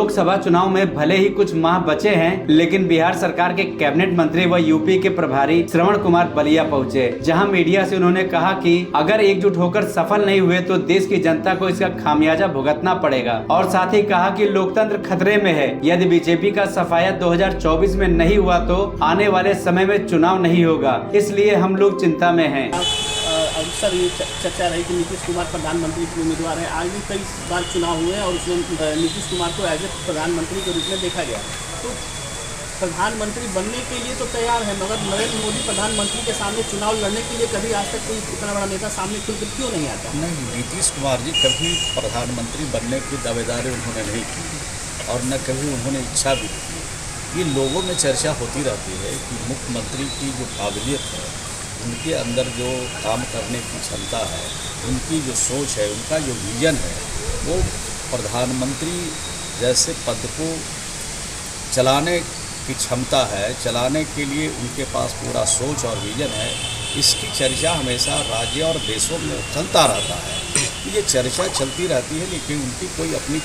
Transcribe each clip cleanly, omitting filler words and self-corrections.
लोकसभा चुनाव में भले ही कुछ माह बचे हैं, लेकिन बिहार सरकार के कैबिनेट मंत्री व यूपी के प्रभारी श्रवण कुमार बलिया पहुंचे, जहां मीडिया से उन्होंने कहा कि अगर एकजुट होकर सफल नहीं हुए तो देश की जनता को इसका खामियाजा भुगतना पड़ेगा। और साथ ही कहा कि लोकतंत्र खतरे में है। यदि बीजेपी का सफाया 2024 में नहीं हुआ तो आने वाले समय में चुनाव नहीं होगा, इसलिए हम लोग चिंता में हैं। अक्सर ये चर्चा रही कि नीतीश कुमार प्रधानमंत्री के उम्मीदवार हैं। आज भी कई बार चुनाव हुए हैं और उसमें नीतीश कुमार को एज ए प्रधानमंत्री के रूप में देखा गया। तो प्रधानमंत्री बनने के लिए तो तैयार है, मगर नरेंद्र मोदी प्रधानमंत्री के सामने चुनाव लड़ने के लिए कभी आज तक कोई इतना बड़ा नेता सामने खुलकर क्यों नहीं आता? नहीं, नीतीश कुमार जी कभी प्रधानमंत्री बनने की दावेदारी उन्होंने नहीं की और न कभी उन्होंने इच्छा भी की। ये लोगों में चर्चा होती रहती है कि मुख्यमंत्री की जो काबिलियत है, उनके अंदर जो काम करने की क्षमता है, उनकी जो सोच है, उनका जो विजन है, वो प्रधानमंत्री जैसे पद को चलाने की क्षमता है, चलाने के लिए उनके पास पूरा सोच और विजन है। इसकी चर्चा हमेशा राज्य और देशों में चलता रहता है। ये चर्चा चलती रहती है, लेकिन उनकी कोई अपनी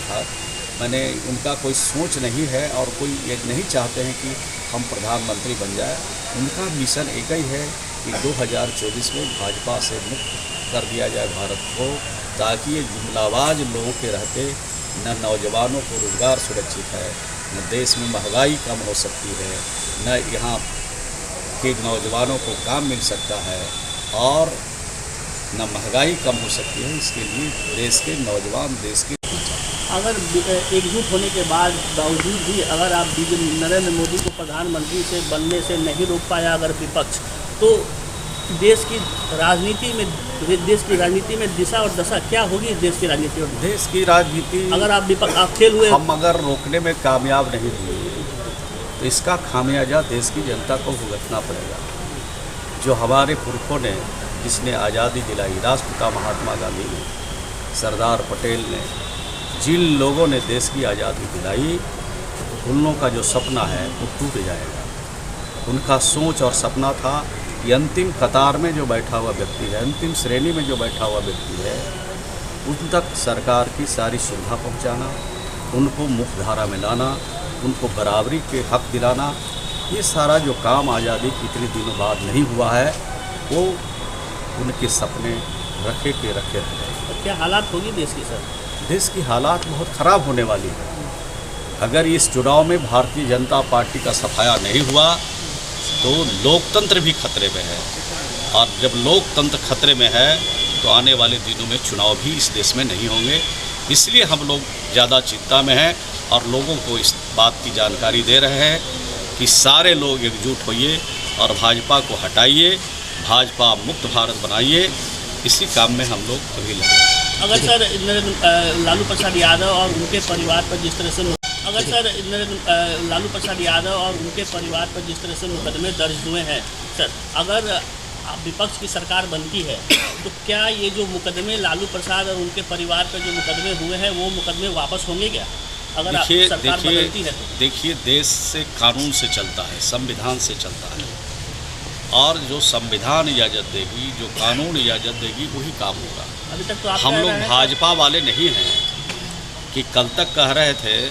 उनका कोई सोच नहीं है और कोई ये नहीं चाहते हैं कि हम प्रधानमंत्री बन जाए। उनका मिशन एक ही है कि 2024 में भाजपा से मुक्त कर दिया जाए भारत को, ताकि ये जुमलाबाज लोगों के रहते न नौजवानों को रोज़गार सुरक्षित है, न देश में महंगाई कम हो सकती है, न यहाँ के नौजवानों को काम मिल सकता है और न महंगाई कम हो सकती है। इसके लिए देश के नौजवान देश के अगर एकजुट होने के बावजूद भी अगर आप नरेंद्र मोदी को प्रधानमंत्री से बनने से नहीं रोक पाया अगर विपक्ष, तो देश की राजनीति में दिशा और दशा क्या होगी? देश की राजनीति और देश की राजनीति अगर आप फेल हुए, हम अगर रोकने में कामयाब नहीं हुए तो इसका खामियाजा देश की जनता को भुगतना पड़ेगा। जो हमारे पुरखों ने, जिसने आज़ादी दिलाई, राष्ट्रपिता महात्मा गांधी ने, सरदार पटेल ने, जिन लोगों ने देश की आज़ादी दिलाई, उन लोगों का जो सपना है वो टूट जाएगा। उनका सोच और सपना था कि अंतिम कतार में जो बैठा हुआ व्यक्ति है, अंतिम श्रेणी में जो बैठा हुआ व्यक्ति है, उन तक सरकार की सारी सुविधा पहुंचाना, उनको मुख्य धारा में लाना, उनको बराबरी के हक दिलाना। ये सारा जो काम आज़ादी के इतने दिनों बाद नहीं हुआ है, वो उनके सपने रखे के रखे रह गए। तो क्या हालात होगी देश की? सर, देश की हालात बहुत ख़राब होने वाली है। अगर इस चुनाव में भारतीय जनता पार्टी का सफाया नहीं हुआ तो लोकतंत्र भी खतरे में है, और जब लोकतंत्र खतरे में है तो आने वाले दिनों में चुनाव भी इस देश में नहीं होंगे। इसलिए हम लोग ज़्यादा चिंता में हैं और लोगों को इस बात की जानकारी दे रहे हैं कि सारे लोग एकजुट होइए और भाजपा को हटाइए, भाजपा मुक्त भारत बनाइए। इसी काम में हम लोग अभी लगे। अगर सर लालू प्रसाद यादव और उनके परिवार पर जिस तरह से मुकदमे दर्ज हुए हैं, सर, अगर विपक्ष की सरकार बनती है तो क्या ये जो मुकदमे लालू प्रसाद और उनके परिवार पर जो मुकदमे हुए हैं वो मुकदमे वापस होंगे क्या अगर सरकार बदलती है? देखिए, देश से कानून से चलता है, संविधान से चलता है, और जो संविधान इजाज़त देगी, जो कानून इजाज़त देगी, वही काम होगा। अभी तक तो हम लोग भाजपा वाले नहीं हैं कि कल तक कह रहे थे,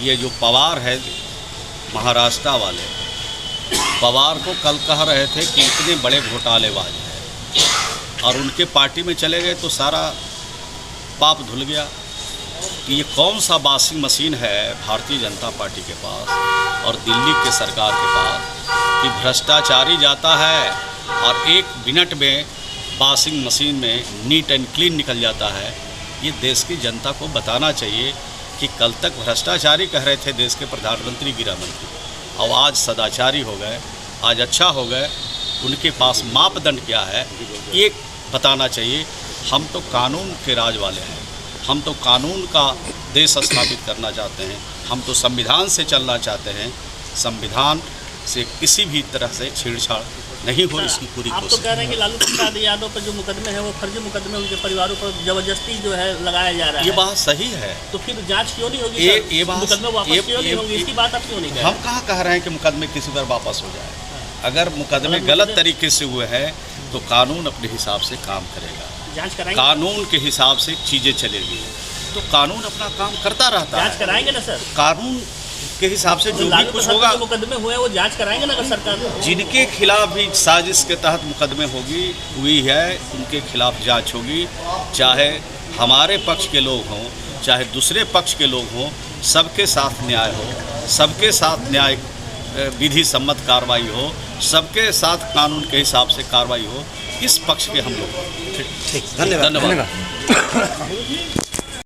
ये जो पवार है महाराष्ट्र वाले, पवार को कल कह रहे थे कि इतने बड़े घोटालेबाज हैं, और उनके पार्टी में चले गए तो सारा पाप धुल गया। कि ये कौन सा वॉशिंग मशीन है भारतीय जनता पार्टी के पास और दिल्ली के सरकार के पास कि भ्रष्टाचारी जाता है और 1 मिनट में वॉशिंग मशीन में नीट एंड क्लीन निकल जाता है। ये देश की जनता को बताना चाहिए कि कल तक भ्रष्टाचारी कह रहे थे देश के प्रधानमंत्री, गृह मंत्री, और आज सदाचारी हो गए, आज अच्छा हो गए। उनके पास मापदंड क्या है ये बताना चाहिए। हम तो कानून के राज वाले हैं, हम तो कानून का देश स्थापित करना चाहते हैं, हम तो संविधान से चलना चाहते हैं। संविधान से किसी भी तरह से छेड़छाड़ नहीं हो, इसकी पूरी कोशिश। आप तो कह रहे हैं कि लालू प्रसाद यादव पर जो मुकदमे हैं वो फर्जी मुकदमे, उनके परिवारों पर जबरदस्ती जो है लगाया जा रहा है। ये बात सही है, तो फिर जांच क्यों नहीं होगी? ये मुकदमे वापस क्यों नहीं होंगे? इसकी बात आप क्यों नहीं कह रहे? हम कहाँ कह रहे हैं कि मुकदमे किसी पर वापस हो जाए। अगर मुकदमे गलत तरीके से हुए हैं तो कानून अपने हिसाब से काम करेगा, जांच कराएंगे, कानून के हिसाब से चीज़ें चलेगी। तो कानून अपना काम करता रहता जांच है। कराएंगे ना सर? कानून के हिसाब से जो भी लालू कुछ प्रसाद होगा, के मुकदमे हुए हैं वो जांच कराएंगे ना अगर सरकार? जिनके खिलाफ भी साजिश के तहत मुकदमे हुई है उनके खिलाफ जांच होगी, चाहे हमारे पक्ष के लोग हों चाहे दूसरे पक्ष के लोग हों, सबके साथ न्याय हो, सबके साथ न्याय विधि सम्मत कार्रवाई हो, सबके साथ कानून के हिसाब से कार्रवाई हो, इस पक्ष के हम लोग। ठीक, धन्यवाद।